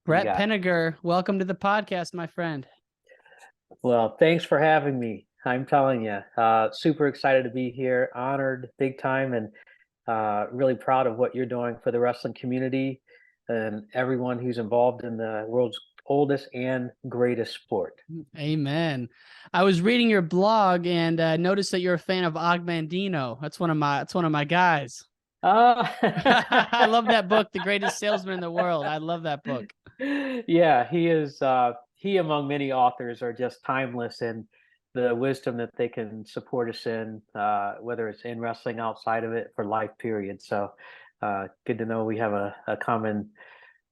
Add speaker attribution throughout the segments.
Speaker 1: What do you
Speaker 2: Brett
Speaker 1: got?
Speaker 2: Penager, welcome to the podcast, my friend.
Speaker 1: Well, thanks for having me. I'm telling you, super excited to be here, honored big time, and really proud of what you're doing for the wrestling community and everyone who's involved in the world's oldest and greatest sport.
Speaker 2: Amen. I was reading your blog and noticed that you're a fan of Og Mandino. That's one of my guys.
Speaker 1: Uh,
Speaker 2: I love that book, The Greatest Salesman in the World. I love that book.
Speaker 1: yeah, he is. He, among many authors, are just timeless in the wisdom that they can support us in, whether it's in wrestling, outside of it, for life. Period. So, good to know we have a common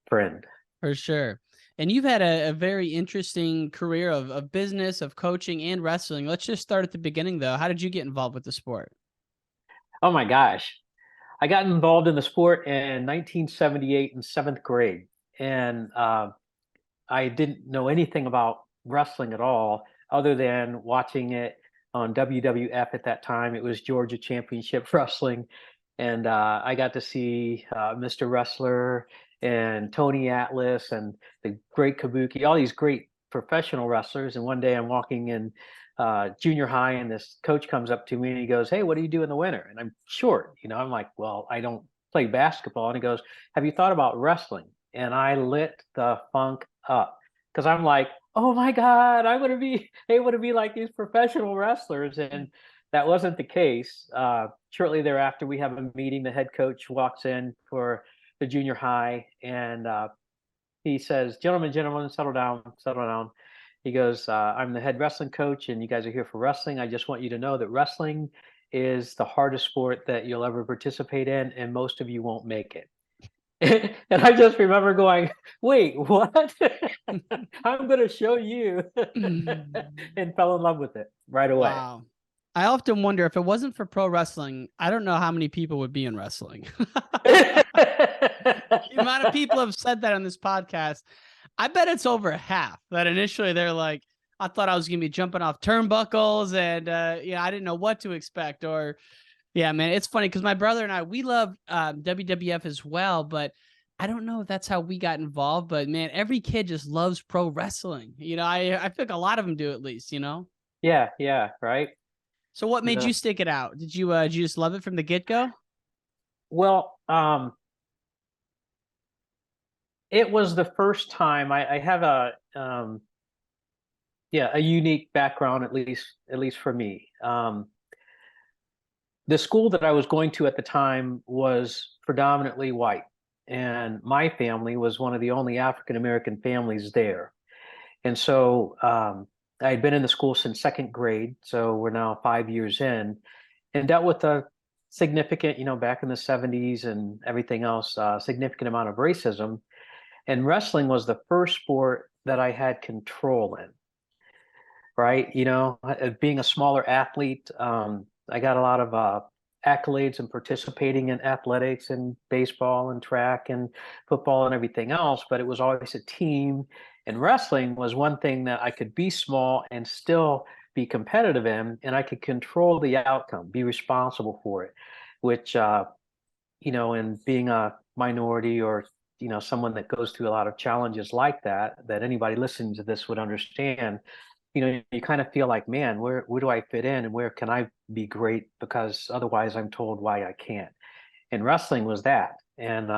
Speaker 1: friend.
Speaker 2: For sure. And you've had a very interesting career of business, of coaching, and wrestling. Let's just start at the beginning, though. How did you get involved with the sport?
Speaker 1: Oh my gosh, I got involved in the sport in 1978 in seventh grade, and I didn't know anything about wrestling at all, other than watching it on WWF at that time. It was Georgia Championship Wrestling, and I got to see Mr. Wrestler and Tony Atlas and the great Kabuki, all these great professional wrestlers. And one day I'm walking in junior high, and this coach comes up to me and he goes, "Hey, what do you do in the winter?" And I'm short, I'm like, "Well, I don't play basketball." And he goes, "Have you thought about wrestling?" And I lit the funk up because I'm like, "Oh my God, I'm going to be able to be like these professional wrestlers." And that wasn't the case. Shortly thereafter, we have a meeting. The head coach walks in for the junior high, and he says, Gentlemen, settle down, settle down." He goes, "I'm the head wrestling coach, and you guys are here for wrestling. I just want you to know that wrestling is the hardest sport that you'll ever participate in, and most of you won't make it." And I just remember going, "Wait, what?" "I'm going to show you." And fell in love with it right away.
Speaker 2: Wow. I often wonder if it wasn't for pro wrestling, I don't know how many people would be in wrestling. The amount of people have said that on this podcast, I bet it's over half that initially they're like, I thought I was going to be jumping off turnbuckles and, I didn't know what to expect. Or, yeah, man, it's funny because my brother and I, we love WWF as well, but I don't know if that's how we got involved. But man, every kid just loves pro wrestling. I feel like a lot of them do at least.
Speaker 1: Yeah, yeah, right.
Speaker 2: So what made
Speaker 1: No.
Speaker 2: you stick it out? Did you just love it from the get-go?
Speaker 1: Well, it was the first time I have a unique background, at least for me. The school that I was going to at the time was predominantly white, and my family was one of the only African American families there. And so I had been in the school since second grade, so we're now 5 years in, and dealt with a significant, back in the 70s and everything else, significant amount of racism. And wrestling was the first sport that I had control in, right? Being a smaller athlete, I got a lot of accolades and participating in athletics and baseball and track and football and everything else, but it was always a team. And wrestling was one thing that I could be small and still be competitive in, and I could control the outcome, be responsible for it, which, and being a minority, or someone that goes through a lot of challenges like that anybody listening to this would understand. You kind of feel like, man, where do I fit in, and where can I be great, because otherwise I'm told why I can't. And wrestling was that. And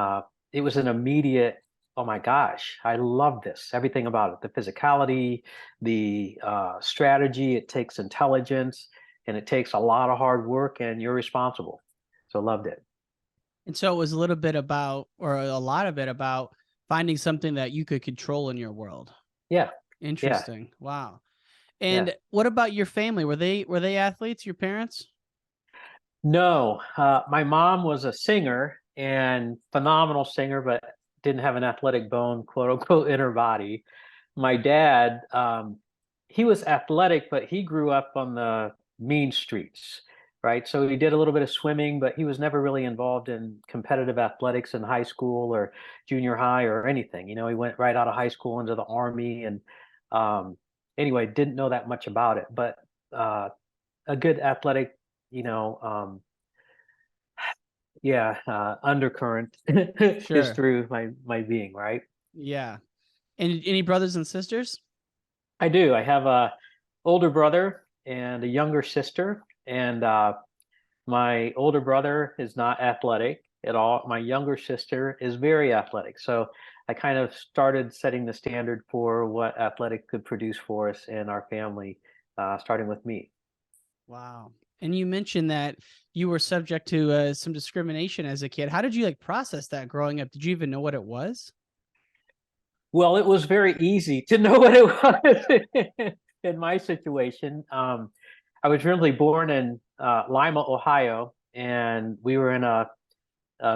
Speaker 1: it was an immediate, oh my gosh, I love this, everything about it, the physicality, the strategy. It takes intelligence, and it takes a lot of hard work, and you're responsible. So loved it.
Speaker 2: And so it was a little bit about, or a lot of it about finding something that you could control in your world.
Speaker 1: Yeah. Yeah.
Speaker 2: Interesting. Wow.
Speaker 1: Yeah.
Speaker 2: And what about your family? Were they athletes, your parents?
Speaker 1: No, my mom was a singer, and phenomenal singer, but didn't have an athletic bone, quote unquote, in her body. My dad, he was athletic, but he grew up on the mean streets, right? So he did a little bit of swimming, but he was never really involved in competitive athletics in high school or junior high or anything. He went right out of high school into the army, and um, anyway, didn't know that much about it, but uh, a good athletic, you know, um, yeah, undercurrent is
Speaker 2: Sure.
Speaker 1: through my being, right?
Speaker 2: Yeah. And any brothers and sisters?
Speaker 1: I do. I have a older brother and a younger sister, and my older brother is not athletic at all. My younger sister is very athletic. So I kind of started setting the standard for what athletic could produce for us in our family, starting with me.
Speaker 2: Wow. And you mentioned that you were subject to some discrimination as a kid. How did you like process that growing up? Did you even know what it was?
Speaker 1: Well, it was very easy to know what it was in my situation. I was originally born in Lima, Ohio, and we were in a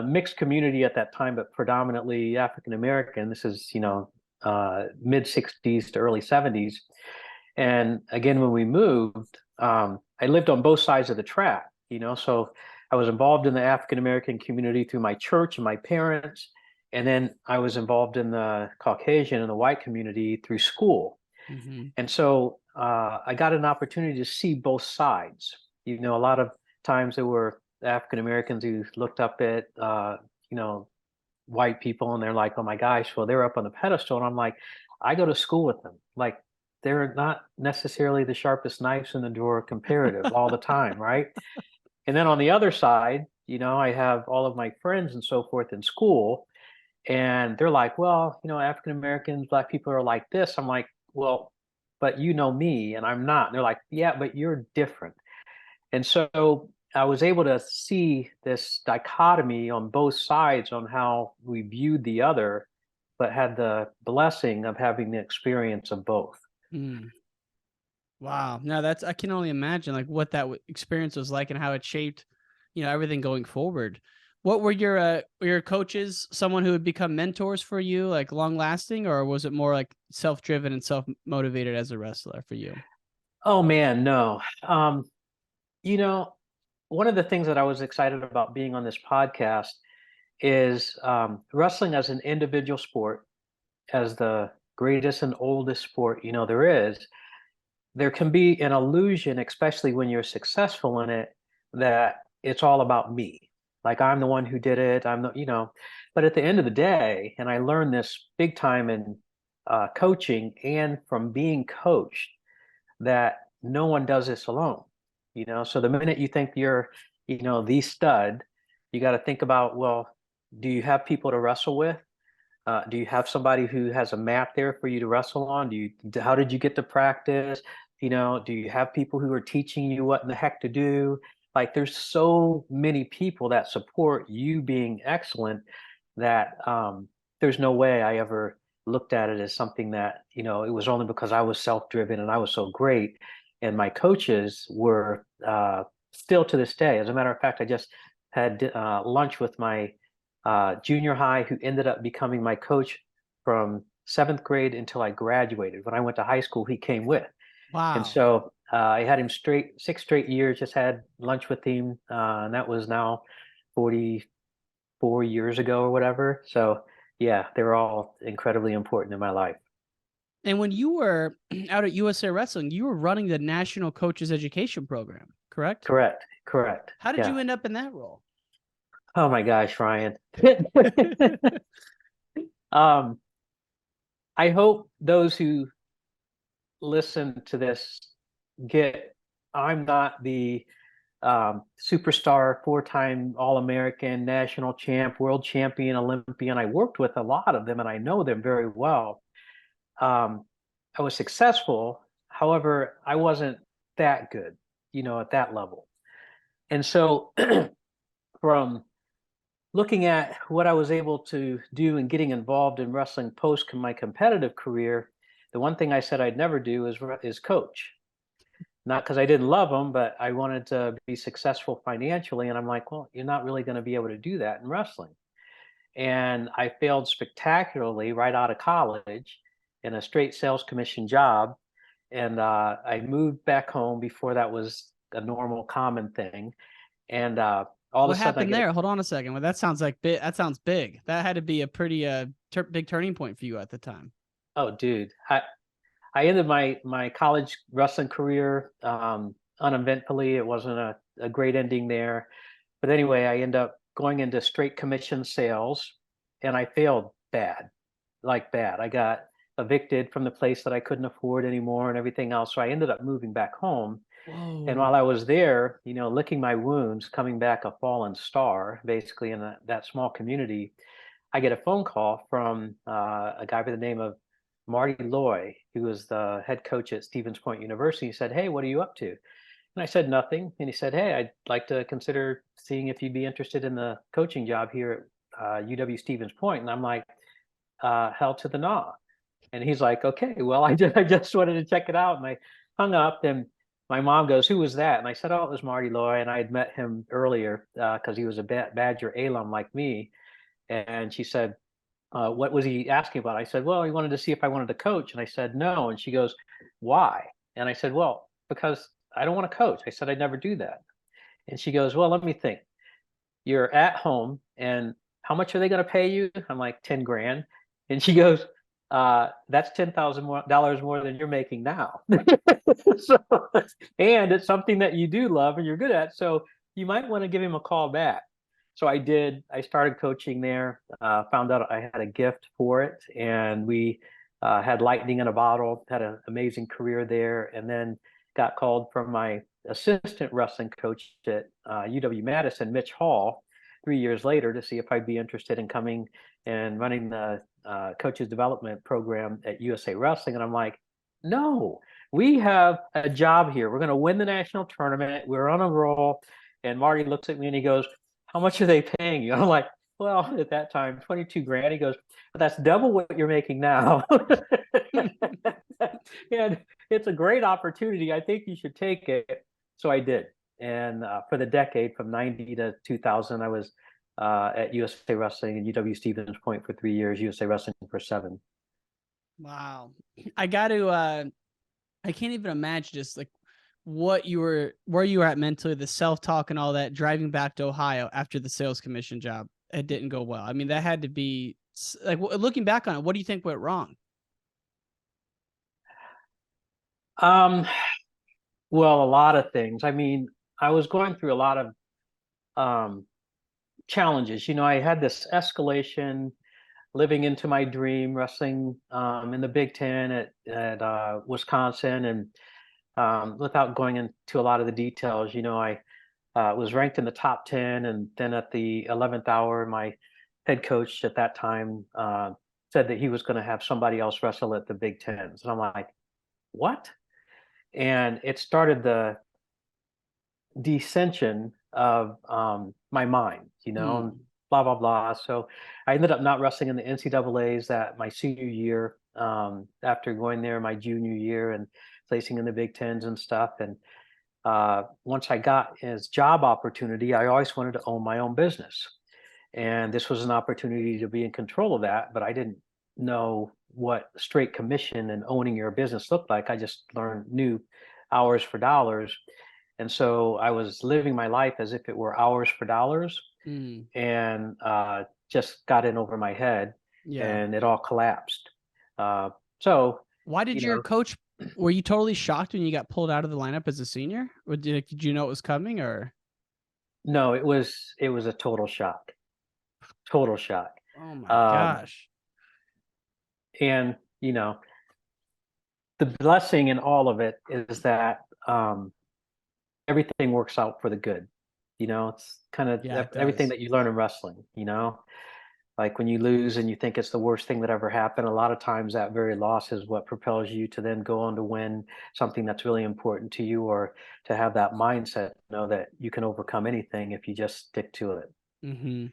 Speaker 1: mixed community at that time, but predominantly African American. This is, mid 60s to early 70s. And again, when we moved, I lived on both sides of the track, so I was involved in the African American community through my church and my parents. And then I was involved in the Caucasian and the white community through school.
Speaker 2: Hmm.
Speaker 1: And so I got an opportunity to see both sides. A lot of times there were African Americans who looked up at, you know, white people and they're like, oh my gosh, well, they're up on the pedestal. And I'm like, I go to school with them. Like, they're not necessarily the sharpest knives in the drawer comparative all the time, right? And then on the other side, I have all of my friends and so forth in school, and they're like, well, African Americans, Black people are like this. I'm like, well, but you know me and I'm not. And they're like, yeah, but you're different. And so I was able to see this dichotomy on both sides on how we viewed the other, but had the blessing of having the experience of both.
Speaker 2: Mm. Wow. No, that's I can only imagine like what that experience was like and how it shaped, everything going forward. What were your coaches someone who would become mentors for you, like long lasting, or was it more like self driven and self motivated as a wrestler for you?
Speaker 1: Oh man, no. You know, One of the things that I was excited about being on this podcast is wrestling as an individual sport, as the greatest and oldest sport there is. There can be an illusion, especially when you're successful in it, that it's all about me. Like, I'm the one who did it. But at the end of the day, and I learned this big time in coaching and from being coached, that no one does this alone. So the minute you think you're, the stud, you got to think about, well, do you have people to wrestle with? Do you have somebody who has a mat there for you to wrestle on? How did you get to practice? Do you have people who are teaching you what in the heck to do? Like, there's so many people that support you being excellent that there's no way I ever looked at it as something that, it was only because I was self-driven and I was so great. And my coaches were still to this day. As a matter of fact, I just had lunch with my junior high, who ended up becoming my coach from seventh grade until I graduated. When I went to high school, he came with. And
Speaker 2: Wow.
Speaker 1: so I had him 6 straight years, just had lunch with him. And that was now 44 years ago or whatever. So yeah, they were all incredibly important in my life.
Speaker 2: And when you were out at USA Wrestling, you were running the National Coaches Education Program, correct?
Speaker 1: Correct. Correct.
Speaker 2: How did
Speaker 1: Yeah.
Speaker 2: you end up in that role?
Speaker 1: Oh my gosh, Ryan. um, I hope those who listen to this get, I'm not the superstar, four-time All-American, national champ, world champion, Olympian. I worked with a lot of them and I know them very well. Um, I was successful. However, I wasn't that good, at that level. And so from looking at what I was able to do and getting involved in wrestling post my competitive career, the one thing I said I'd never do is coach. Not because I didn't love them, but I wanted to be successful financially. And I'm like, well, you're not really going to be able to do that in wrestling. And I failed spectacularly right out of college in a straight sales commission job. And I moved back home before that was a normal, common thing. And all of a
Speaker 2: What
Speaker 1: sudden I
Speaker 2: happened
Speaker 1: get a,
Speaker 2: there? Hold on a second. Well, that sounds like that sounds big. That had to be a pretty big turning point for you at the time.
Speaker 1: oh, dude, I ended my college wrestling career uneventfully. It wasn't a great ending there. But anyway, I end up going into straight commission sales, and I failed bad, like bad. I got evicted from the place that I couldn't afford anymore and everything else. So I ended up moving back home. And while
Speaker 2: Whoa.
Speaker 1: I was there, licking my wounds, coming back a fallen star, basically in that small community, I get a phone call from a guy by the name of Marty Loy, who was the head coach at Stevens Point University. He said, "Hey, what are you up to?" And I said nothing. And he said, "Hey, I'd like to consider seeing if you'd be interested in the coaching job here at UW Stevens Point." And I'm like, hell to the nah. And he's like, "Okay, well, I just wanted to check it out." And I hung up, and my mom goes, "Who was that?" And I said, "Oh, it was Marty Loy." And I had met him earlier because he was a Badger alum like me. And she said, "What was he asking about?" I said, "Well, he wanted to see if I wanted to coach." And I said, "No." And she goes, "Why?" And I said, "Well, because I don't want to coach." I said, "I'd never do that." And she goes, "Well, let me think. You're at home, and how much are they going to pay you?" I'm like, 10 grand. And she goes, "That's $10,000 more than you're making now." So, and it's something that you do love and you're good at. So you might want to give him a call back. So I did. I started coaching there, found out I had a gift for it, and we had lightning in a bottle, had an amazing career there, and then got called from my assistant wrestling coach at UW-Madison, Mitch Hall, 3 years later to see if I'd be interested in coming and running the coaches development program at USA Wrestling. And I'm like, "No, we have a job here. We're going to win the national tournament. We're on a roll." And Marty looks at me and he goes, "How much are they paying you?" And I'm like, "Well, at that time, 22 grand. He goes, "But that's double what you're making now." And it's a great opportunity. I think you should take it. So I did. And for the decade from 90 to 2000, I was at USA Wrestling and UW Stevens Point for 3 years, USA Wrestling for 7.
Speaker 2: Wow. I got to I can't even imagine just like where you were at mentally, the self-talk and all that, driving back to Ohio after the sales commission job. It didn't go well. I mean, that had to be like looking back on it, what do you think went wrong?
Speaker 1: Um, well, a lot of things. I mean, I was going through a lot of um, challenges. I had this escalation living into my dream, wrestling in the Big Ten at Wisconsin, and without going into a lot of the details, I was ranked in the top 10, and then at the 11th hour, my head coach at that time said that he was going to have somebody else wrestle at the Big Tens, and I'm like, "What?" And it started the dissension of my mind, and
Speaker 2: Hmm.
Speaker 1: blah blah blah. So I ended up not wrestling in the NCAA's that my senior year, after going there my junior year and placing in the Big Tens and stuff. And once I got his job opportunity, I always wanted to own my own business, and this was an opportunity to be in control of that. But I didn't know what straight commission and owning your business looked like. I just knew hours for dollars, and so I was living my life as if it were hours for dollars,
Speaker 2: Mm,
Speaker 1: and just got in over my head,
Speaker 2: yeah.
Speaker 1: and it all collapsed. Uh, so,
Speaker 2: Why did
Speaker 1: you
Speaker 2: your
Speaker 1: know,
Speaker 2: coach were you totally shocked when you got pulled out of the lineup as a senior? Or did you know it was coming or
Speaker 1: no, it was a total shock.
Speaker 2: oh my
Speaker 1: Um,
Speaker 2: gosh.
Speaker 1: and the blessing in all of it is that everything works out for the good. It's kind of
Speaker 2: Yeah, it
Speaker 1: everything
Speaker 2: does.
Speaker 1: that you learn in wrestling. Like when you lose and you think it's the worst thing that ever happened, a lot of times that very loss is what propels you to then go on to win something that's really important to you, or to have that mindset, that you can overcome anything if you just stick to it.
Speaker 2: Mhm.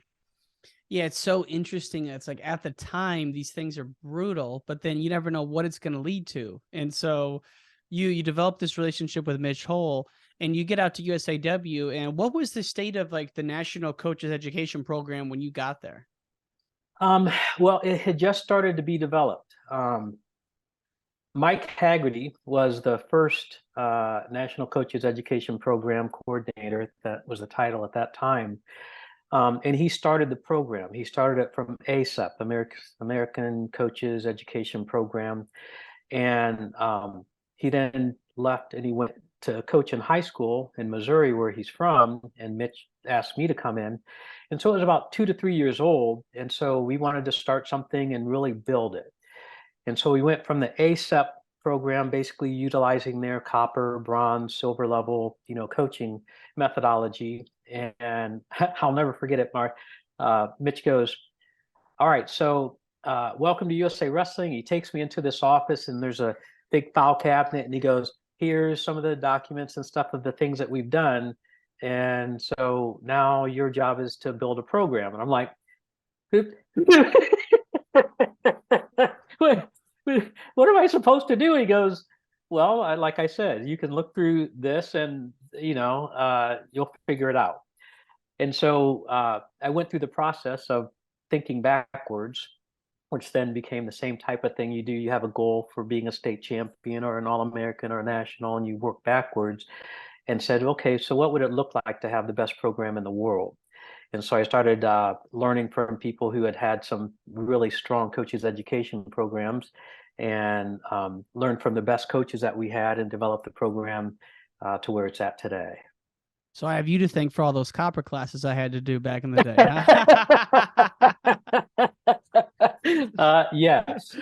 Speaker 2: Yeah, it's so interesting. It's like at the time these things are brutal, but then you never know what it's going to lead to. And so you develop this relationship with Mitch Hole and you get out to USAW. And what was the state of like the National Coaches Education Program when you got there?
Speaker 1: Um, well, it had just started to be developed. Mike Haggerty was the first National Coaches Education Program coordinator. That was the title at that time. And he started the program. He started it from ASEP, American Coaches Education Program. And he then left and he went to coach in high school in Missouri, where he's from. And Mitch asked me to come in. And so it was about 2 to 3 years old. And so we wanted to start something and really build it. And so we went from the ASEP program, basically utilizing their copper, bronze, silver level, coaching methodology. And I'll never forget it, Mark. Mitch goes, all right, so welcome to USA Wrestling. He takes me into this office and there's a big file cabinet and he goes, here's some of the documents and stuff of the things that we've done. And so now your job is to build a program. And I'm like, what am I supposed to do? He goes, well, like I said, you can look through this and, you'll figure it out. And so I went through the process of thinking backwards, which then became the same type of thing you do. You have a goal for being a state champion or an All-American or a national, and you work backwards and said, okay, so what would it look like to have the best program in the world? And so I started learning from people who had some really strong coaches education programs and learned from the best coaches that we had and developed the program to where it's at today.
Speaker 2: So I have you to thank for all those copper classes I had to do back in the day.
Speaker 1: Yes.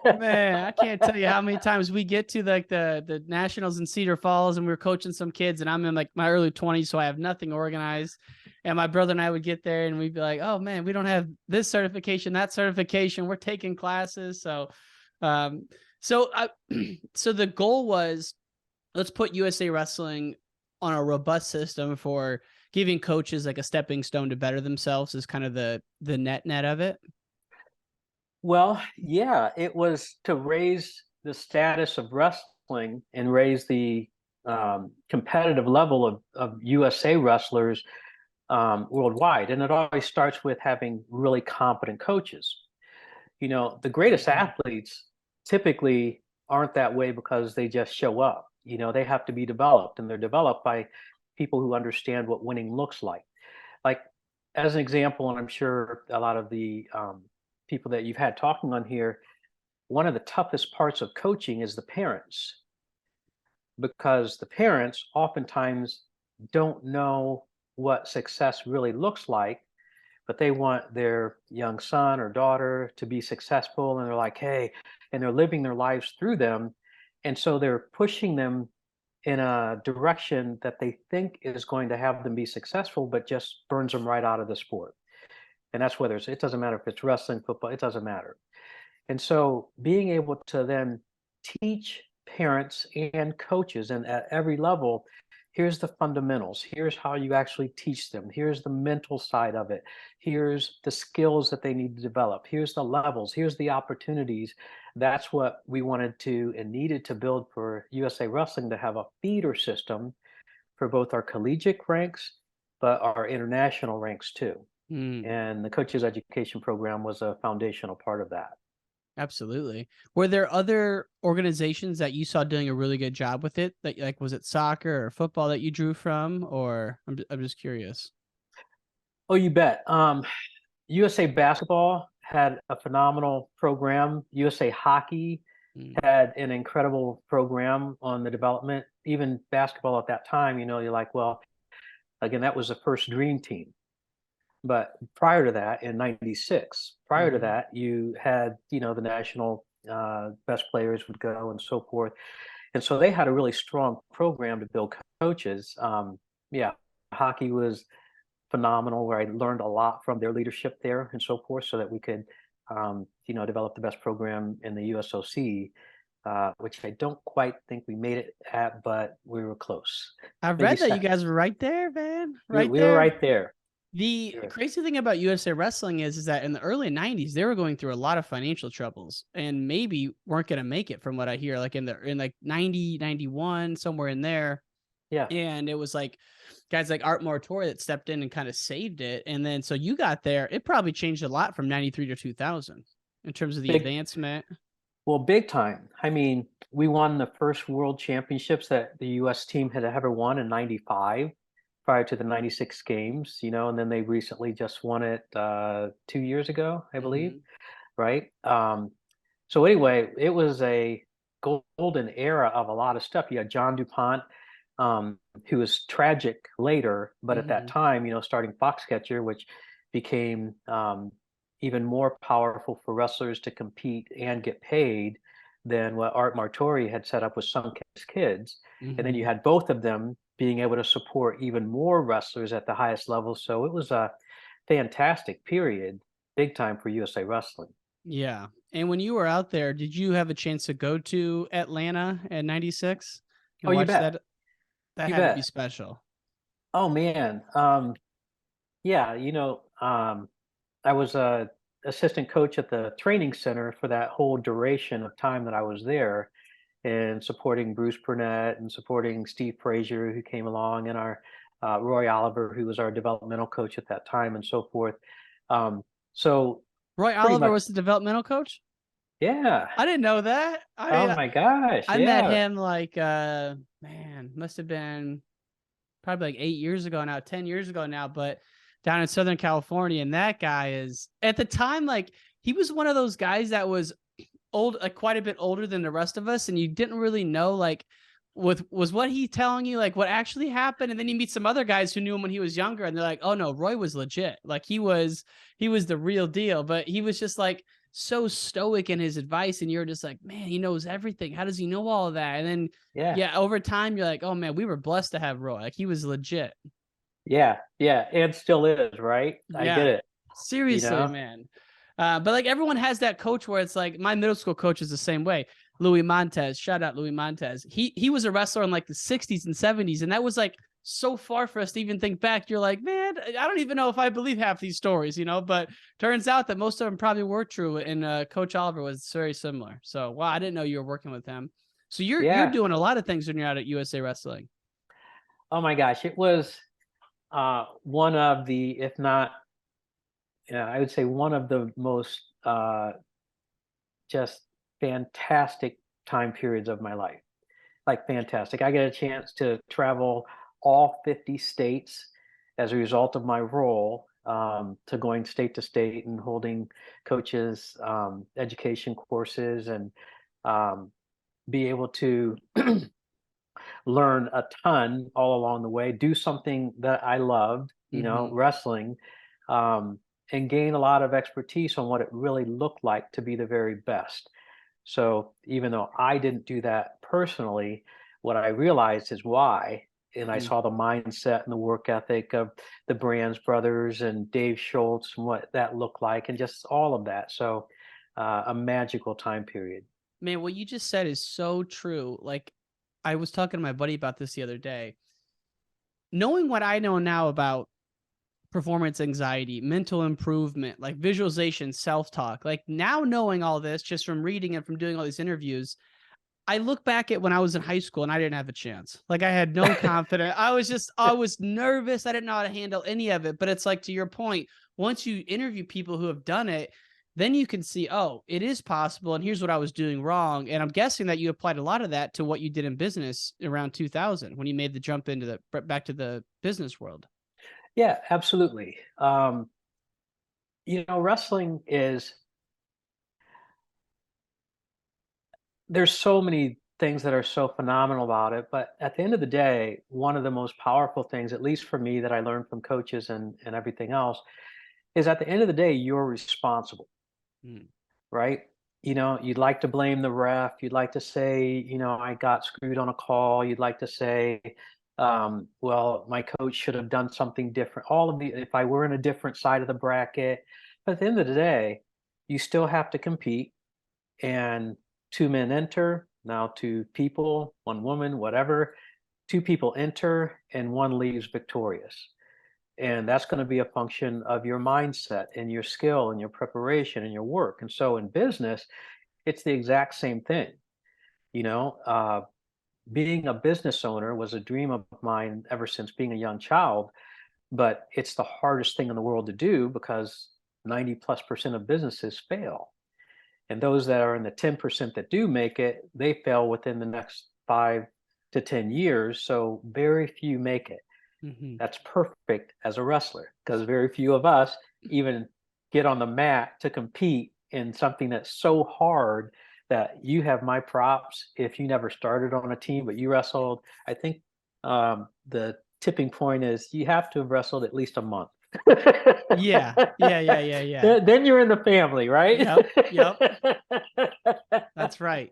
Speaker 2: Man, I can't tell you how many times we get to like the nationals in Cedar Falls and we were coaching some kids and I'm in like my early 20s, so I have nothing organized. And my brother and I would get there and we'd be like, oh man, we don't have this certification, that certification. We're taking classes. So so the goal was, let's put USA Wrestling on a robust system for giving coaches like a stepping stone to better themselves, is kind of the net of it.
Speaker 1: Well, yeah, it was to raise the status of wrestling and raise the competitive level of USA wrestlers worldwide. And it always starts with having really competent coaches. The greatest athletes typically aren't that way because they just show up. They have to be developed, and they're developed by people who understand what winning looks like. Like, as an example, and I'm sure a lot of the people that you've had talking on here, one of the toughest parts of coaching is the parents, because the parents oftentimes don't know what success really looks like, but they want their young son or daughter to be successful, and they're like, hey, and they're living their lives through them. And so they're pushing them in a direction that they think is going to have them be successful, but just burns them right out of the sport. And that's whether it doesn't matter if it's wrestling, football, it doesn't matter. And so being able to then teach parents and coaches, and at every level, here's the fundamentals, here's how you actually teach them, here's the mental side of it, here's the skills that they need to develop, here's the levels, here's the opportunities. That's what we wanted to and needed to build for USA Wrestling, to have a feeder system for both our collegiate ranks, but our international ranks too. And the coaches education program was a foundational part of that.
Speaker 2: Absolutely. Were there other organizations that you saw doing a really good job with it? That, like, was it soccer or football that you drew from, or I'm just curious.
Speaker 1: Oh, you bet. USA Basketball had a phenomenal program. USA Hockey had an incredible program on the development. Even basketball at that time, you're like, well, again, that was the first dream team. But prior to that, in '96, to that, you had, the national best players would go and so forth. And so they had a really strong program to build coaches. Yeah, hockey was phenomenal, where I learned a lot from their leadership there and so forth, so that we could, develop the best program in the USOC, which I don't quite think we made it at, but we were close.
Speaker 2: I've read that you guys were right there, man.
Speaker 1: We were right there.
Speaker 2: The crazy thing about USA Wrestling is that in the early 90s, they were going through a lot of financial troubles and maybe weren't going to make it, from what I hear, like in like 90, 91, somewhere in there.
Speaker 1: Yeah.
Speaker 2: And it was like guys like Art Moratori that stepped in and kind of saved it. And then so you got there, it probably changed a lot from 93 to 2000 in terms of the advancement.
Speaker 1: Well, big time. I mean, we won the first world championships that the US team had ever won in 95. Prior to the 96 games, and then they recently just won it 2 years ago, I believe, right? So anyway, it was a golden era of a lot of stuff. You had John DuPont, who was tragic later, but at that time, starting Foxcatcher, which became even more powerful for wrestlers to compete and get paid than what Art Martori had set up with Sunkiss Kids. And then you
Speaker 2: Mhm.
Speaker 1: had both of them being able to support even more wrestlers at the highest level. So it was a fantastic period, big time for USA Wrestling.
Speaker 2: Yeah. And when you were out there, did you have a chance to go to Atlanta in '96 and
Speaker 1: Oh, you
Speaker 2: watch
Speaker 1: bet.
Speaker 2: that? That
Speaker 1: You
Speaker 2: had to be
Speaker 1: bet.
Speaker 2: special.
Speaker 1: Oh man. Yeah, I was a assistant coach at the training center for that whole duration of time that I was there, and supporting Bruce Burnett and supporting Steve Frazier, who came along, and our Roy Oliver, who was our developmental coach at that time, and so forth. So
Speaker 2: Roy
Speaker 1: pretty
Speaker 2: Oliver
Speaker 1: much,
Speaker 2: was the developmental coach?
Speaker 1: yeah.
Speaker 2: I didn't know that.
Speaker 1: Oh my gosh,
Speaker 2: I met
Speaker 1: yeah,
Speaker 2: him like man, must have been probably like 8 years ago now, 10 years ago now, but down in Southern California. And that guy is at the time, like he was one of those guys that was old, like quite a bit older than the rest of us. And you didn't really know like was what he telling you like what actually happened. And then you meet some other guys who knew him when he was younger and they're like, oh no, Roy was legit. Like he was the real deal, but he was just like so stoic in his advice. And you're just like, man, he knows everything. How does he know all of that? And then
Speaker 1: yeah,
Speaker 2: yeah, over time, you're like, oh man, we were blessed to have Roy. Like he was legit.
Speaker 1: yeah, yeah, and still is, right? I get
Speaker 2: Yeah,
Speaker 1: it, you
Speaker 2: seriously,
Speaker 1: know?
Speaker 2: man. But like everyone has that coach where it's like my middle school coach is the same way. Louis Montez, shout out Louis Montez. He was a wrestler in like the '60s and '70s, and that was like so far for us to even think back. You're like, man, I don't even know if I believe half these stories, But turns out that most of them probably were true. And Coach Oliver was very similar. So wow, I didn't know you were working with him. So you're
Speaker 1: Yeah.
Speaker 2: doing a lot of things when you're out at USA Wrestling.
Speaker 1: Oh my gosh, it was one of the, if not, I would say one of the most just fantastic time periods of my life. Like fantastic. I get a chance to travel all 50 states as a result of my role, to going state to state and holding coaches education courses, and um, be able to learn a ton all along the way, do something that I loved,
Speaker 2: Hmm.
Speaker 1: wrestling, and gain a lot of expertise on what it really looked like to be the very best. So even though I didn't do that personally, what I realized is why. And I saw the mindset and the work ethic of the Brands brothers and Dave Schultz and what that looked like, and just all of that. So a magical time period.
Speaker 2: Man, what you just said is so true. Like, I was talking to my buddy about this the other day. Knowing what I know now about performance anxiety, mental improvement, like visualization, self talk, like now knowing all this just from reading and from doing all these interviews, I look back at when I was in high school and I didn't have a chance. Like, I had no confidence. I was nervous. I didn't know how to handle any of it. But it's like, to your point, once you interview people who have done it, then you can see, oh, it is possible. And here's what I was doing wrong. And I'm guessing that you applied a lot of that to what you did in business around 2000 when you made the jump into the back to the business world.
Speaker 1: Yeah, absolutely. Wrestling is, there's so many things that are so phenomenal about it, but at the end of the day, one of the most powerful things, at least for me, that I learned from coaches and everything else, is at the end of the day, you're responsible,
Speaker 2: Mm.
Speaker 1: right? You'd like to blame the ref. You'd like to say, I got screwed on a call. You'd like to say, well, my coach should have done something different. All of the, if I were in a different side of the bracket. But at the end of the day, you still have to compete, and two men enter, now two people, one woman, whatever, two people enter and one leaves victorious. And that's going to be a function of your mindset and your skill and your preparation and your work. And so in business, it's the exact same thing. you know uh, Being a business owner was a dream of mine ever since being a young child, but it's the hardest thing in the world to do because 90+% of businesses fail. And those that are in the 10% that do make it, they fail within the next 5 to 10 years. So very few make it.
Speaker 2: Hmm.
Speaker 1: That's perfect as a wrestler because very few of us even get on the mat to compete in something that's so hard, that you have my props if you never started on a team, but you wrestled. I think the tipping point is you have to have wrestled at least a month.
Speaker 2: Yeah. Yeah. Yeah. Yeah. Yeah.
Speaker 1: Then you're in the family, right?
Speaker 2: Yep. Yep. That's right.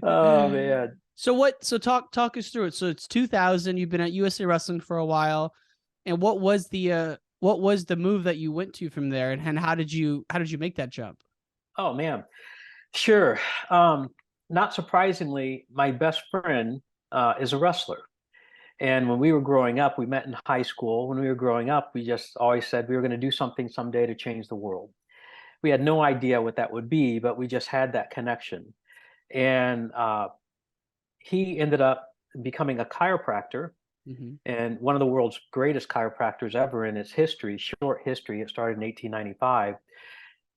Speaker 1: Oh man.
Speaker 2: So what? So talk us through it. So it's 2000. You've been at USA Wrestling for a while, and what was the move that you went to from there, and how did you make that jump?
Speaker 1: Oh man. Sure. Um, Not surprisingly, my best friend is a wrestler. And when we were growing up, we met in high school. When we were growing up, we just always said we were going to do something someday to change the world. We had no idea what that would be, but we just had that connection. And he ended up becoming a chiropractor
Speaker 2: Hmm.
Speaker 1: and one of the world's greatest chiropractors ever in its history, short history. It started in 1895.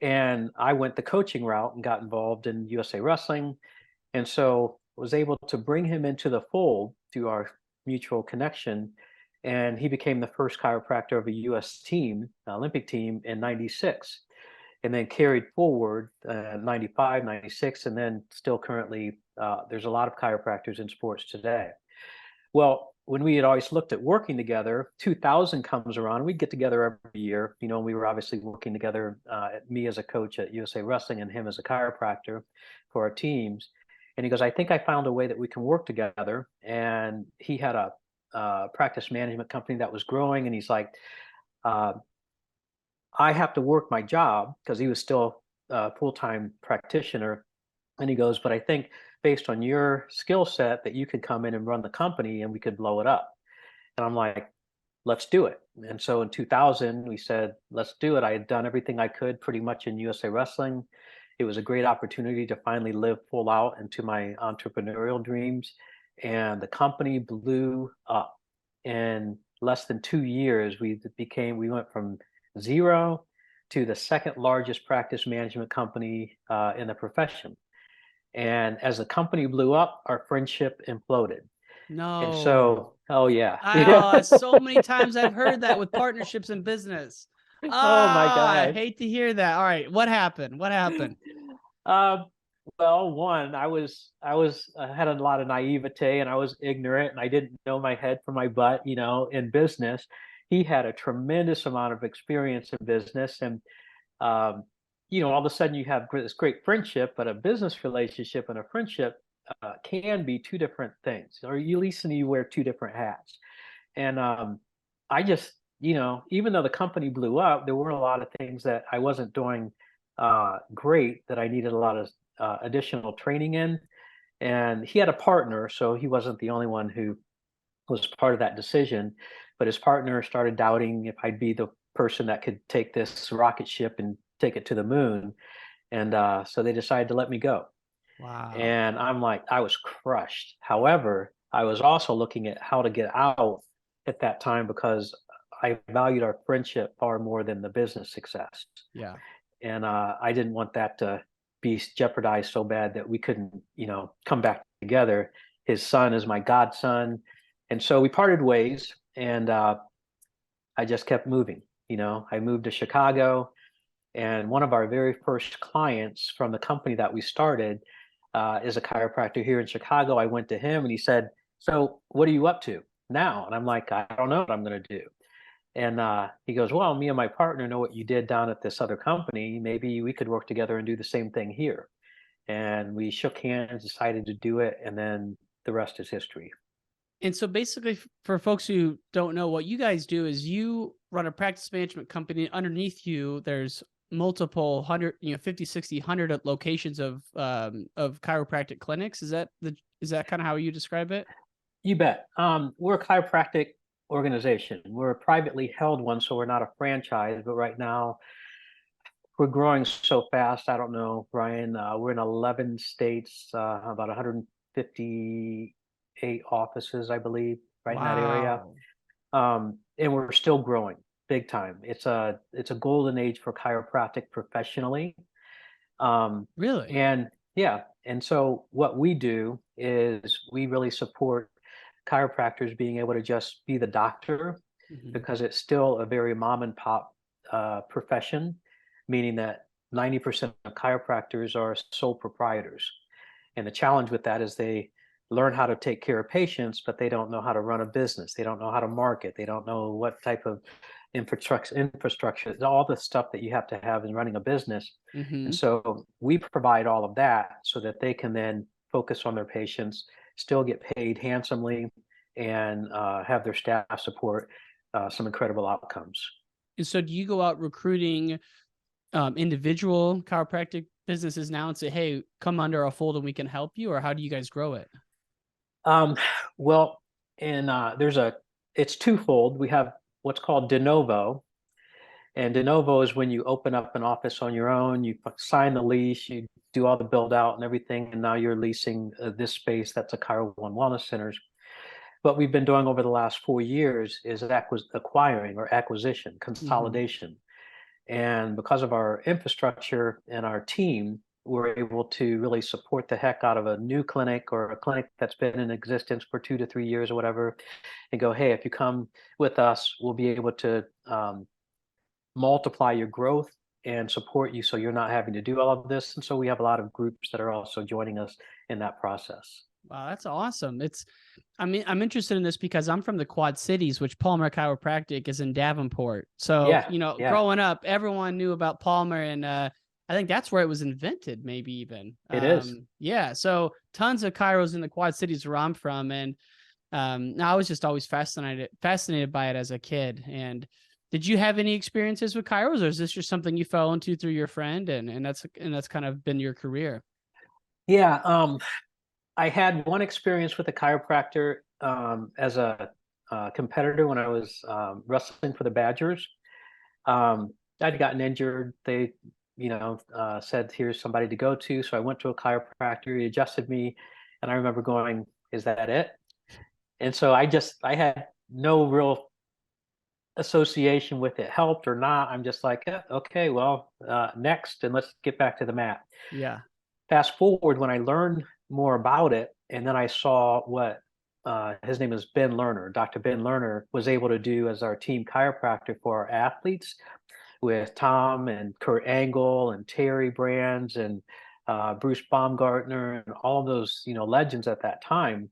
Speaker 1: And I went the coaching route and got involved in USA Wrestling. And so was able to bring him into the fold through our mutual connection. And he became the first chiropractor of a US team, Olympic team in 96, and then carried forward 95, 96, and then still currently, there's a lot of chiropractors in sports today. Well, when we had always looked at working together, 2000 comes around, we'd get together every year. You know, we were obviously working together, me as a coach at USA Wrestling and him as a chiropractor for our teams. And he goes, I think I found a way that we can work together. And he had a practice management company that was growing. And he's like, uh, I have to work my job because he was still a full time practitioner. And he goes, but I think based on your skill set that you could come in and run the company and we could blow it up. And I'm like, let's do it. And so in 2000, we said, let's do it. I had done everything I could pretty much in USA Wrestling. It was a great opportunity to finally live full out into my entrepreneurial dreams. And the company blew up. In less than 2 years, we went from zero to the second largest practice management company in the profession. And as the company blew up, our friendship imploded. And
Speaker 2: No.
Speaker 1: so, oh yeah, yeah.
Speaker 2: Oh, so many times I've heard that with partnerships in business.
Speaker 1: Oh my
Speaker 2: Ah, I
Speaker 1: gosh.
Speaker 2: hate to hear that. All right, what happened? What happened?
Speaker 1: Um, well, one, I had a lot of naivete and I was ignorant and I didn't know my head from my butt, in business. He had a tremendous amount of experience in business, and um, all of a sudden you have this great friendship, but a business relationship and a friendship can be two different things, or at least you wear two different hats. And I just, even though the company blew up, there were a lot of things that I wasn't doing great that I needed a lot of additional training in. And he had a partner, so he wasn't the only one who was part of that decision. But his partner started doubting if I'd be the person that could take this rocket ship and take it to the moon. And so they decided to let me go.
Speaker 2: Wow.
Speaker 1: And I'm like, I was crushed. However, I was also looking at how to get out at that time because I valued our friendship far more than the business success.
Speaker 2: Yeah.
Speaker 1: And I didn't want that to be jeopardized so bad that we couldn't, come back together. His son is my godson. And so we parted ways, and I just kept moving. I moved to Chicago, and one of our very first clients from the company that we started is a chiropractor here in Chicago. I went to him and he said, so what are you up to now? And I'm like, I don't know what I'm going to do. And he goes, well, me and my partner know what you did down at this other company. Maybe we could work together and do the same thing here. And we shook hands, decided to do it. And then the rest is history.
Speaker 2: And so basically, for folks who don't know, what you guys do is you run a practice management company. Underneath you, there's multiple hundred, 50, 60, 100 locations of chiropractic clinics. Is that kind of how you describe it?
Speaker 1: You bet. We're a chiropractic organization. We're a privately held one, so we're not a franchise. But right now, we're growing so fast. I don't know, Brian. We're in 11 states, about 158 offices, I believe, right in that area.
Speaker 2: Wow.
Speaker 1: And we're still growing big time. It's a golden age for chiropractic professionally.
Speaker 2: Really?
Speaker 1: And yeah, and so what we do is we really support chiropractors being able to just be the doctor
Speaker 2: Mhm.
Speaker 1: because it's still a very mom and pop profession, meaning that 90% of chiropractors are sole proprietors. And the challenge with that is they learn how to take care of patients, but they don't know how to run a business. They don't know how to market. They don't know what type of infrastructure, all the stuff that you have to have in running a business. And
Speaker 2: Mm-hmm.
Speaker 1: so we provide all of that so that they can then focus on their patients, still get paid handsomely, and have their staff support some incredible outcomes.
Speaker 2: And so do you go out recruiting individual chiropractic businesses now and say, hey, come under our fold and we can help you? Or how do you guys grow it?
Speaker 1: Um, well, and it's twofold. We have what's called de novo, and de novo is when you open up an office on your own, you sign the lease, you do all the build out and everything, and now you're leasing this space that's a Chiro One Wellness Centers. What we've been doing over the last 4 years is acquiring or acquisition,
Speaker 2: Mm-hmm.
Speaker 1: consolidation. And because of our infrastructure and our team, we're able to really support the heck out of a new clinic or a clinic that's been in existence for 2 to 3 years or whatever, and go, hey, if you come with us, we'll be able to multiply your growth and support you so you're not having to do all of this. And so we have a lot of groups that are also joining us in that process.
Speaker 2: Wow, that's awesome. I mean, I'm interested in this because I'm from the Quad Cities, which Palmer Chiropractic is in Davenport. So,
Speaker 1: Yeah, yeah,
Speaker 2: growing up, everyone knew about Palmer, and I think that's where it was invented, maybe even.
Speaker 1: it is.
Speaker 2: Yeah. So tons of chiros in the Quad Cities where I'm from, and I was just always fascinated by it as a kid. And did you have any experiences with chiros, or is this just something you fell into through your friend, and that's kind of been your career?
Speaker 1: Yeah, I had one experience with a chiropractor as a competitor when I was wrestling for the Badgers. I'd gotten injured. They, said, here's somebody to go to. So I went to a chiropractor. He adjusted me. And I remember going, is that it? And so I had no real association with it helped or not. I'm just like, okay, well, next, and let's get back to the mat.
Speaker 2: Yeah.
Speaker 1: Fast forward when I learned more about it, and then I saw what his name is Ben Lerner. Dr. Ben Lerner was able to do as our team chiropractor for our athletes with Tom and Kurt Angle and Terry Brands and Bruce Baumgartner and all of those legends at that time,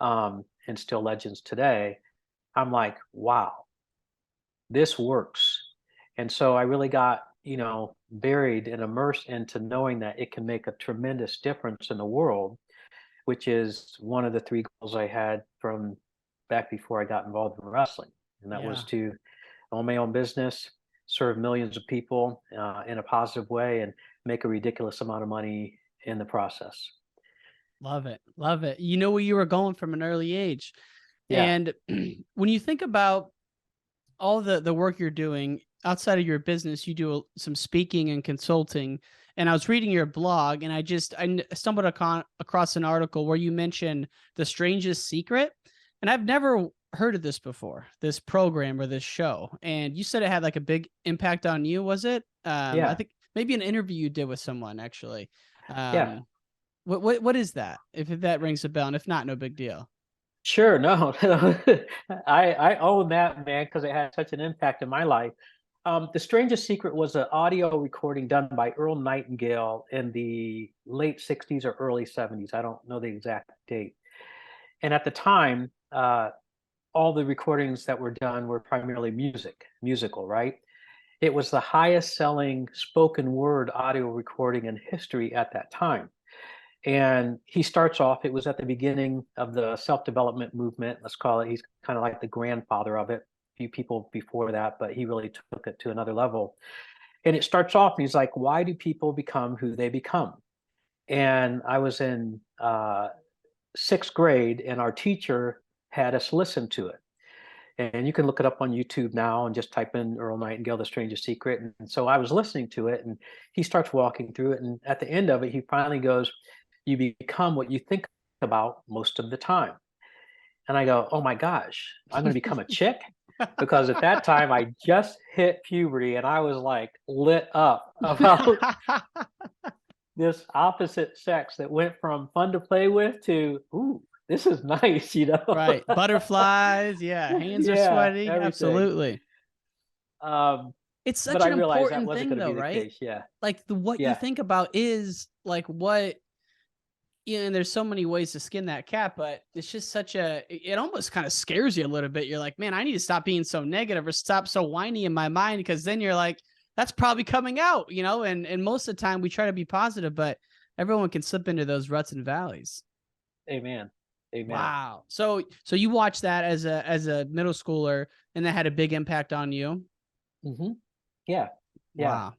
Speaker 1: and still legends today. I'm like, wow, this works. And so I really got buried and immersed into knowing that it can make a tremendous difference in the world, which is one of the three goals I had from back before I got involved in wrestling. And that was
Speaker 2: Yeah.
Speaker 1: to own my own business, serve millions of people in a positive way, and make a ridiculous amount of money in the process.
Speaker 2: Love it. Love it. You know where you were going from an early age.
Speaker 1: Yeah.
Speaker 2: And when you think about all the work you're doing outside of your business, you do some speaking and consulting. And I was reading your blog, and I stumbled across an article where you mentioned The Strangest Secret. And I've never heard of this before, this program or this show. And you said it had like a big impact on you, was it? I
Speaker 1: Yeah.
Speaker 2: think maybe an interview you did with someone, actually.
Speaker 1: Yeah.
Speaker 2: What is that? If that rings a bell, and if not, no big deal.
Speaker 1: Sure. No, I own that, man, because it had such an impact in my life. The Strangest Secret was an audio recording done by Earl Nightingale in the late 60s or early 70s. I don't know the exact date. And at the time, all the recordings that were done were primarily musical, right? It was the highest selling spoken word audio recording in history at that time. And he starts off, it was at the beginning of the self-development movement, let's call it. He's kind of like the grandfather of it. A few people before that, but he really took it to another level. And it starts off, and he's like, why do people become who they become? And I was in sixth grade, and our teacher had us listen to it. And you can look it up on YouTube now and just type in Earl Nightingale, The Strangest Secret. And so I was listening to it, and he starts walking through it. And at the end of it, he finally goes, you become what you think about most of the time. And I go, oh my gosh, I'm going to become a chick? Because at that time, I just hit puberty, and I was like lit up about this opposite sex that went from fun to play with to, ooh, this is nice,
Speaker 2: Right. Butterflies. Yeah. Hands are
Speaker 1: Yeah,
Speaker 2: sweaty.
Speaker 1: everything.
Speaker 2: Absolutely.
Speaker 1: Um,
Speaker 2: It's
Speaker 1: but
Speaker 2: such
Speaker 1: I
Speaker 2: an
Speaker 1: realized that
Speaker 2: important
Speaker 1: wasn't
Speaker 2: thing
Speaker 1: going to
Speaker 2: though,
Speaker 1: be the
Speaker 2: right?
Speaker 1: case. Yeah,
Speaker 2: Like what you
Speaker 1: yeah,
Speaker 2: think about is like what Yeah, and there's so many ways to skin that cat, but it's just it almost kind of scares you a little bit. You're like, man, I need to stop being so negative or stop so whiny in my mind, because then you're like, that's probably coming out, and most of the time we try to be positive, but everyone can slip into those ruts and valleys.
Speaker 1: Amen. Amen.
Speaker 2: Wow. So you watched that as a middle schooler, and that had a big impact on you.
Speaker 1: Hmm. Yeah. Yeah.
Speaker 2: Wow.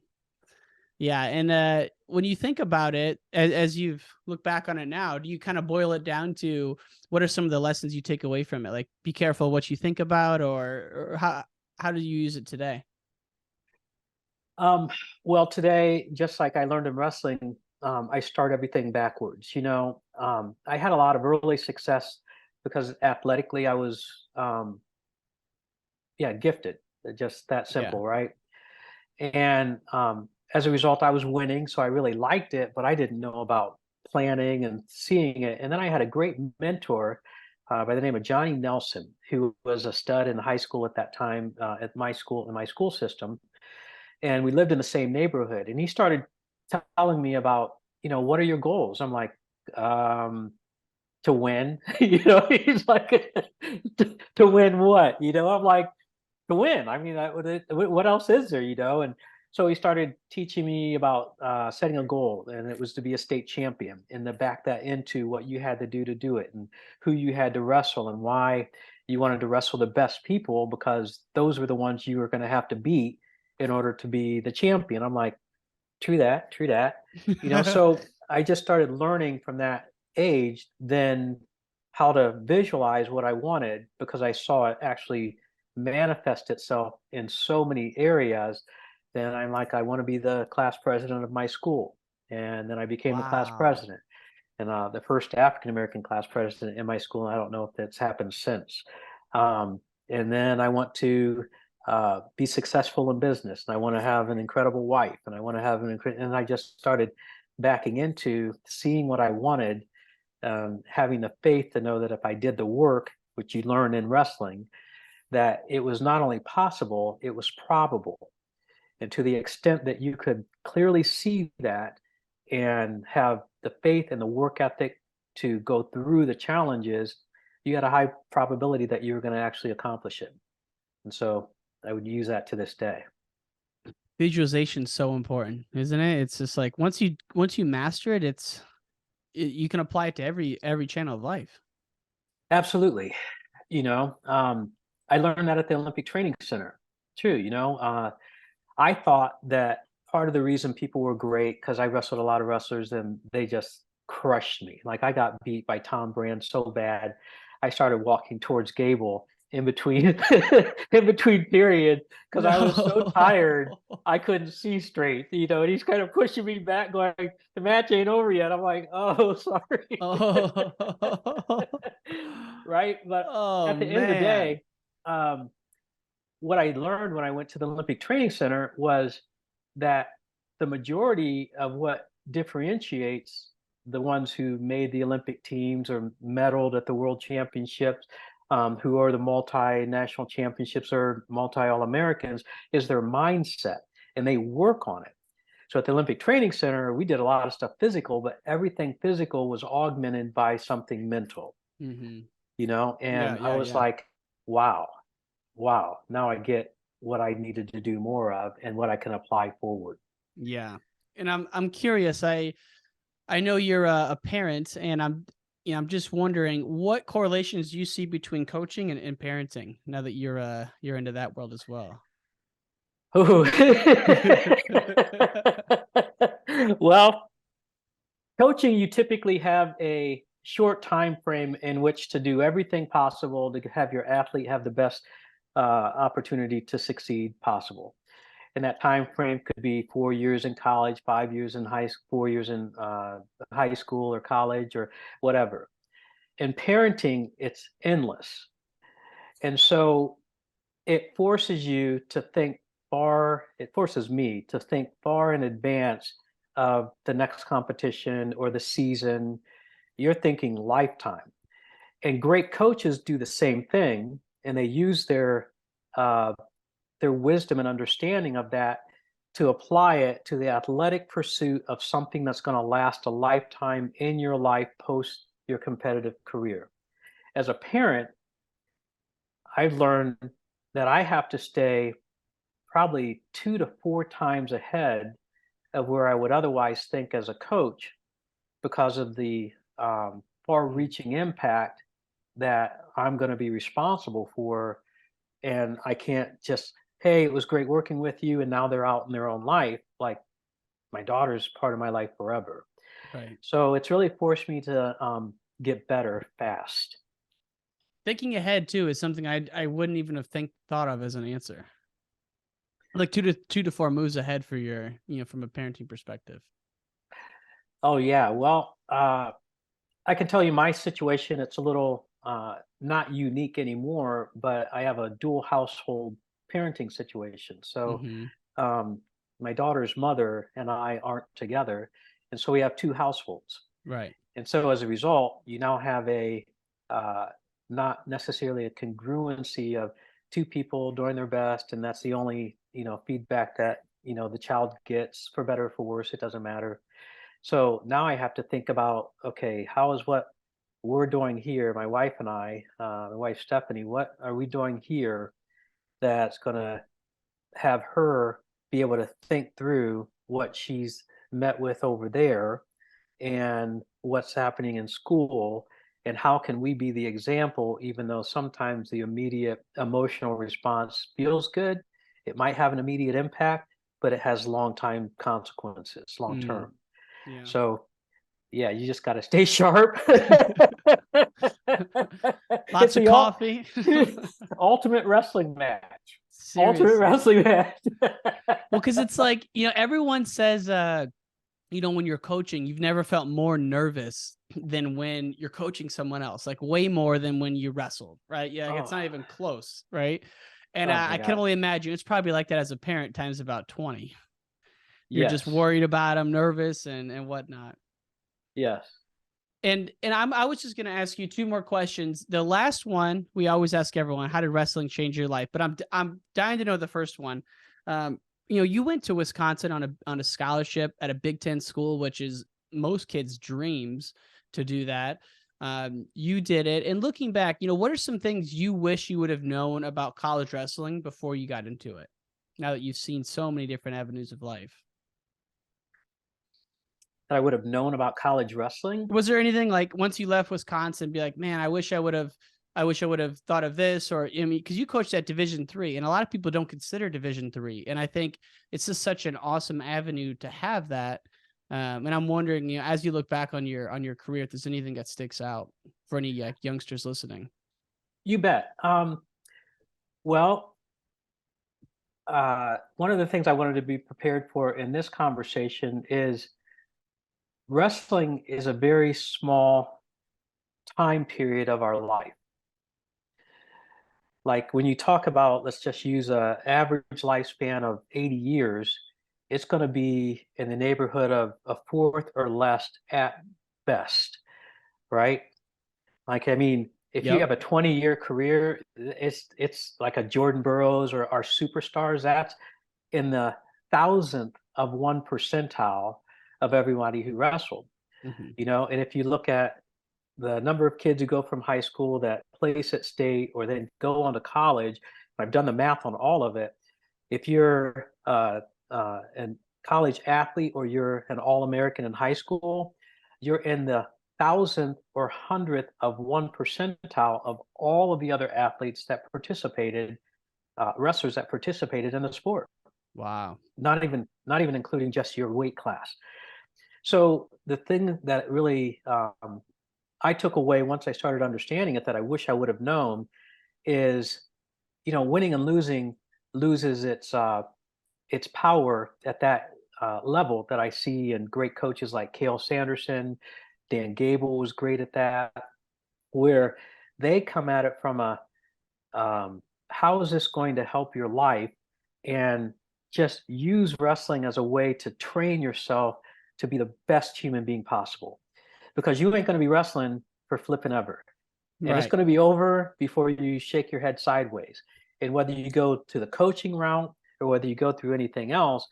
Speaker 2: Yeah, and when you think about it, as you've looked back on it now, do you kind of boil it down to what are some of the lessons you take away from it? Like, be careful what you think about, or how do you use it today?
Speaker 1: Um, well, today, just like I learned in wrestling, I start everything backwards. I had a lot of early success because athletically I was, yeah, gifted. Just that
Speaker 2: Yeah.
Speaker 1: simple, right? And as a result, I was winning, so I really liked it, but I didn't know about planning and seeing it. And then I had a great mentor by the name of Johnny Nelson, who was a stud in high school at that time at my school in my school system, and we lived in the same neighborhood. And he started telling me about, what are your goals? I'm like, um, to win. He's like, to win what? I'm like, to win. I mean, what else is there? And so he started teaching me about setting a goal, and it was to be a state champion, and to back that into what you had to do it, and who you had to wrestle, and why you wanted to wrestle the best people because those were the ones you were going to have to beat in order to be the champion. I'm like, true that, true that. So I just started learning from that age, then how to visualize what I wanted because I saw it actually manifest itself in so many areas. Then I'm like, I want to be the class president of my school. And then I became the class
Speaker 2: Wow.
Speaker 1: president and the first African American class president in my school. I don't know if that's happened since. And then I want to be successful in business, and I want to have an incredible wife, and I want to have and I just started backing into seeing what I wanted, having the faith to know that if I did the work, which you learn in wrestling, that it was not only possible, it was probable. And to the extent that you could clearly see that and have the faith and the work ethic to go through the challenges, you had a high probability that you were going to actually accomplish it. And so I would use that to this day.
Speaker 2: Visualization is so important, isn't it? It's just like once you master it, you can apply it to every channel of life.
Speaker 1: Absolutely. I learned that at the Olympic Training Center too. I thought that part of the reason people were great because I wrestled a lot of wrestlers and they just crushed me. Like I got beat by Tom Brand so bad, I started walking towards Gable in between in between period because I was so tired
Speaker 2: No.
Speaker 1: I couldn't see straight. And he's kind of pushing me back, going, "The match ain't over yet." I'm like, "Oh, sorry."
Speaker 2: Oh.
Speaker 1: Right, but
Speaker 2: Oh
Speaker 1: at the end of the
Speaker 2: man.
Speaker 1: day, um, what I learned when I went to the Olympic Training Center was that the majority of what differentiates the ones who made the Olympic teams or medaled at the World Championships, who are the multinational championships or multi All Americans, is their mindset, and they work on it. So at the Olympic Training Center, we did a lot of stuff physical, but everything physical was augmented by something mental,
Speaker 2: Mhm. Yeah,
Speaker 1: and I
Speaker 2: yeah,
Speaker 1: was
Speaker 2: yeah.
Speaker 1: like, wow, wow, now I get what I needed to do more of and what I can apply forward.
Speaker 2: Yeah. And I'm curious. I know you're a parent, and I'm just wondering what correlations do you see between coaching and parenting now that you're into that world as well.
Speaker 1: Ooh. Well, coaching, you typically have a short time frame in which to do everything possible to have your athlete have the best opportunity to succeed possible. And that time frame could be 4 years in college, 5 years in 4 years in high school or college or whatever. In parenting, it's endless. And so it forces you to think far, it forces me to think far in advance of the next competition or the season. You're thinking lifetime. And great coaches do the same thing, and they use uh, their wisdom and understanding of that to apply it to the athletic pursuit of something that's going to last a lifetime in your life post your competitive career. As a parent, I've learned that I have to stay probably 2 to 4 times ahead of where I would otherwise think as a coach because of the far-reaching impact that I'm going to be responsible for. And I can't just, hey, it was great working with you, and now they're out in their own life. Like, my daughter's part of my life forever.
Speaker 2: Right.
Speaker 1: So it's really forced me to get better fast.
Speaker 2: Thinking ahead too is something I wouldn't even have thought of as an answer. Like two to 4 moves ahead for your, from a parenting perspective.
Speaker 1: Oh yeah, well, I can tell you my situation. It's a little not unique anymore, but I have a dual household parenting situation. So
Speaker 2: Hmm.
Speaker 1: um, my daughter's mother and I aren't together, and so we have two households.
Speaker 2: Right.
Speaker 1: And so as a result, you now have a uh, not necessarily a congruency of two people doing their best, and that's the only feedback that the child gets, for better or for worse. It doesn't matter. So now I have to think about, okay, how is what we're doing here, my wife and I, my wife Stephanie, what are we doing here that's going to have her be able to think through what she's met with over there and what's happening in school, and how can we be the example, even though sometimes the immediate emotional response feels good. It might have an immediate impact, but it has long time consequences, long
Speaker 2: Mm,
Speaker 1: term.
Speaker 2: yeah.
Speaker 1: So yeah, you just got to stay sharp. It's
Speaker 2: Lots of
Speaker 1: the
Speaker 2: coffee.
Speaker 1: ultimate wrestling match. Ultimate
Speaker 2: Seriously.
Speaker 1: wrestling match.
Speaker 2: Well, because it's like, everyone says, when you're coaching, you've never felt more nervous than when you're coaching someone else, like way more than when you wrestled, right? Yeah, like it's
Speaker 1: Oh,
Speaker 2: not even close, right? And
Speaker 1: oh my
Speaker 2: I can
Speaker 1: God.
Speaker 2: only imagine it's probably like that as a parent times about 20. You're just
Speaker 1: Yes.
Speaker 2: worried about them, nervous and whatnot.
Speaker 1: Yes.
Speaker 2: And I was just gonna ask you two more questions. The last one we always ask everyone: how did wrestling change your life? But I'm dying to know the first one. You went to Wisconsin on a scholarship at a Big Ten school, which is most kids' dreams to do that. You did it, and looking back, what are some things you wish you would have known about college wrestling before you got into it? Now that you've seen so many different avenues of life.
Speaker 1: That I would have known about college wrestling.
Speaker 2: Was there anything like once you left Wisconsin, be like, man, I wish I would have thought of this, or I mean, because you coached at Division III, and a lot of people don't consider Division III, and I think it's just such an awesome avenue to have that. And I'm wondering, as you look back on your career, if there's anything that sticks out for any youngsters listening.
Speaker 1: You bet. Well, one of the things I wanted to be prepared for in this conversation is wrestling is a very small time period of our life. Like when you talk about, let's just use a average lifespan of 80 years, it's going to be in the neighborhood of a fourth or less at best, right? Like, I mean, if you
Speaker 2: Yep.
Speaker 1: have a 20-year career, it's like a Jordan Burroughs or our superstars. That's in the thousandth of 1 percentile of everybody who wrestled.
Speaker 2: Hmm.
Speaker 1: And if you look at the number of kids who go from high school that place at state or then go on to college, I've done the math on all of it. If you're an college athlete or you're an All-American in high school, you're in the thousandth or hundredth of 1 percentile of all of the other athletes that participated, wrestlers that participated in the sport.
Speaker 2: Wow.
Speaker 1: Not even including just your weight class. So the thing that really I took away once I started understanding it that I wish I would have known is, winning and losing loses its power at that level that I see in great coaches like Cale Sanderson. Dan Gable was great at that, where they come at it from a how is this going to help your life, and just use wrestling as a way to train yourself to be the best human being possible, because you ain't going to be wrestling for flipping ever, and it's
Speaker 2: Right.
Speaker 1: going to be over before you shake your head sideways. And whether you go to the coaching route or whether you go through anything else,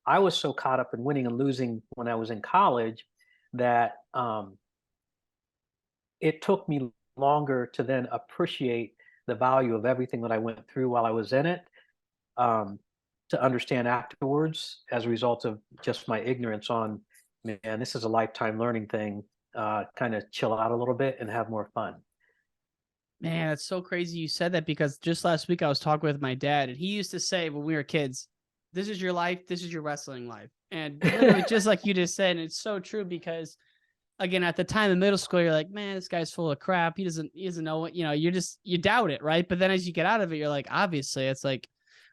Speaker 1: I was so caught up in winning and losing when I was in college that it took me longer to then appreciate the value of everything that I went through while I was in it, um, to understand afterwards as a result of just my ignorance on, man, this is a lifetime learning thing. Kind of chill out a little bit and have more fun.
Speaker 2: Man, it's so crazy you said that, because just last week I was talking with my dad, and he used to say when we were kids, this is your life, this is your wrestling life. And literally just like you just said, and it's so true, because again, at the time in middle school, you're like, man, this guy's full of crap. He doesn't know what, you doubt it, right? But then as you get out of it, you're like, obviously, it's like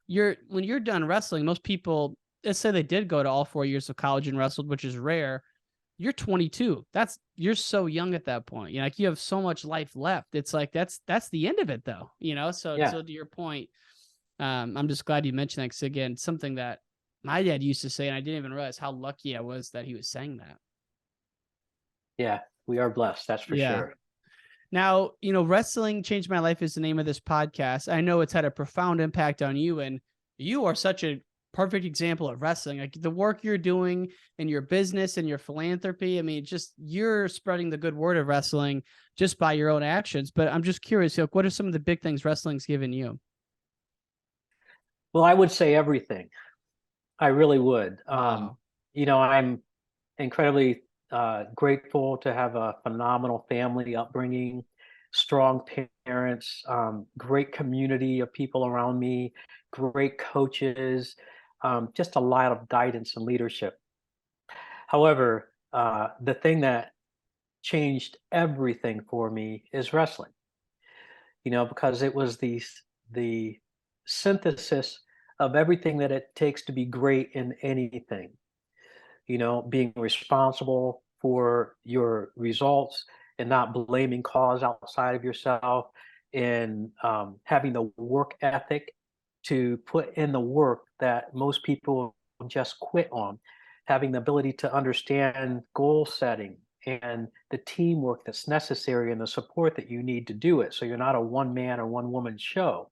Speaker 2: when you're done wrestling, most people, let's say they did go to all 4 years of college and wrestled, which is rare. You're 22. You're so young at that point. Like you have so much life left. It's like, that's the end of it though, So,
Speaker 1: Yeah.
Speaker 2: so to your point, I'm just glad you mentioned that. 'Cause again, something that my dad used to say, and I didn't even realize how lucky I was that he was saying that.
Speaker 1: Yeah. We are blessed. That's for
Speaker 2: Yeah.
Speaker 1: sure.
Speaker 2: Now, Wrestling Changed My Life is the name of this podcast. I know it's had a profound impact on you, and you are such a perfect example of wrestling. Like the work you're doing in your business and your philanthropy. I mean, just you're spreading the good word of wrestling just by your own actions. But I'm just curious, like, what are some of the big things wrestling's given you?
Speaker 1: Well, I would say everything. I really would.
Speaker 2: Wow.
Speaker 1: I'm incredibly grateful to have a phenomenal family upbringing, strong parents, great community of people around me, great coaches, just a lot of guidance and leadership. However, the thing that changed everything for me is wrestling. Because it was the synthesis of everything that it takes to be great in anything. Being responsible for your results and not blaming cause outside of yourself, and having the work ethic to put in the work that most people just quit on, having the ability to understand goal setting and the teamwork that's necessary and the support that you need to do it. So you're not a one man or one woman show.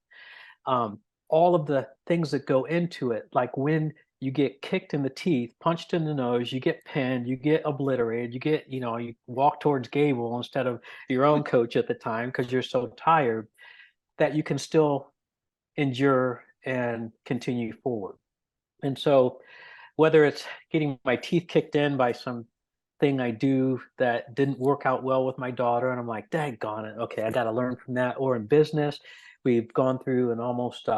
Speaker 1: Um, all of the things that go into it, like when you get kicked in the teeth, punched in the nose, you get pinned, you get obliterated, you walk towards Gable instead of your own coach at the time because you're so tired, that you can still endure and continue forward. And so, whether it's getting my teeth kicked in by some thing I do that didn't work out well with my daughter, and I'm like, daggone it, okay, I got to learn from that. Or in business, we've gone through an almost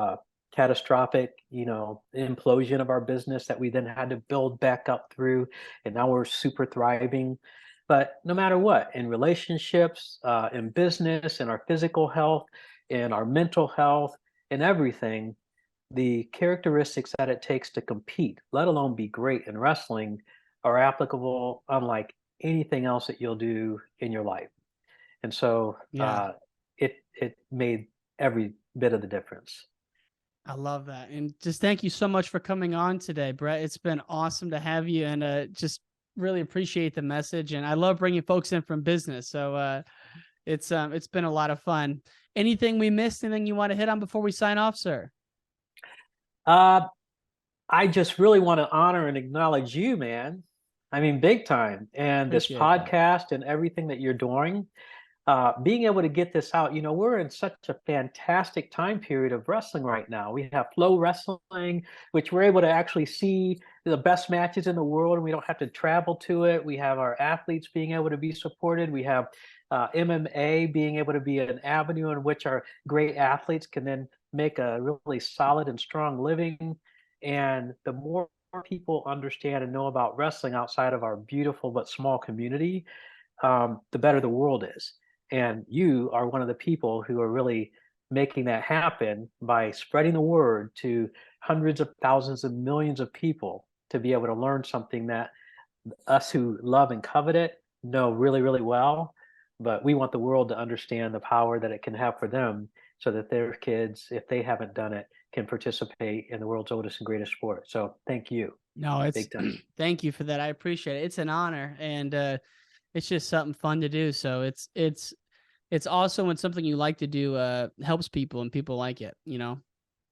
Speaker 1: catastrophic, implosion of our business that we then had to build back up through, and now we're super thriving. But no matter what, in relationships, in business, in our physical health, in our mental health, in everything, the characteristics that it takes to compete, let alone be great in wrestling, are applicable unlike anything else that you'll do in your life. And so
Speaker 2: Yeah.
Speaker 1: it made every bit of the difference.
Speaker 2: I love that. And just thank you so much for coming on today, Brett. It's been awesome to have you, and just really appreciate the message. And I love bringing folks in from business. So it's been a lot of fun. Anything we missed? Anything you want to hit on before we sign off, sir?
Speaker 1: Uh, I just really want to honor and acknowledge you, man. I mean, big time. And this
Speaker 2: Appreciate that.
Speaker 1: podcast and everything that you're doing, being able to get this out, we're in such a fantastic time period of wrestling right now. We have Flow Wrestling, which we're able to actually see the best matches in the world, and we don't have to travel to it. We have our athletes being able to be supported. We have MMA being able to be an avenue in which our great athletes can then make a really solid and strong living. And the more people understand and know about wrestling outside of our beautiful but small community, the better the world is. And you are one of the people who are really making that happen by spreading the word to hundreds of thousands and millions of people to be able to learn something that us who love and covet it know really, really well. But we want the world to understand the power that it can have for them so that their kids, if they haven't done it, can participate in the world's oldest and greatest sport. So thank you.
Speaker 2: No, it's
Speaker 1: Big time.
Speaker 2: thank you for that. I appreciate it. It's an honor, and it's just something fun to do. So it's also when something you like to do helps people and people like it.
Speaker 1: Amen.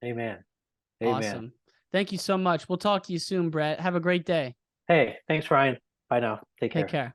Speaker 1: Amen.
Speaker 2: Awesome. Thank you so much. We'll talk to you soon, Brett. Have a great day.
Speaker 1: Hey, thanks, Ryan. Bye now. Take care.
Speaker 2: Take care.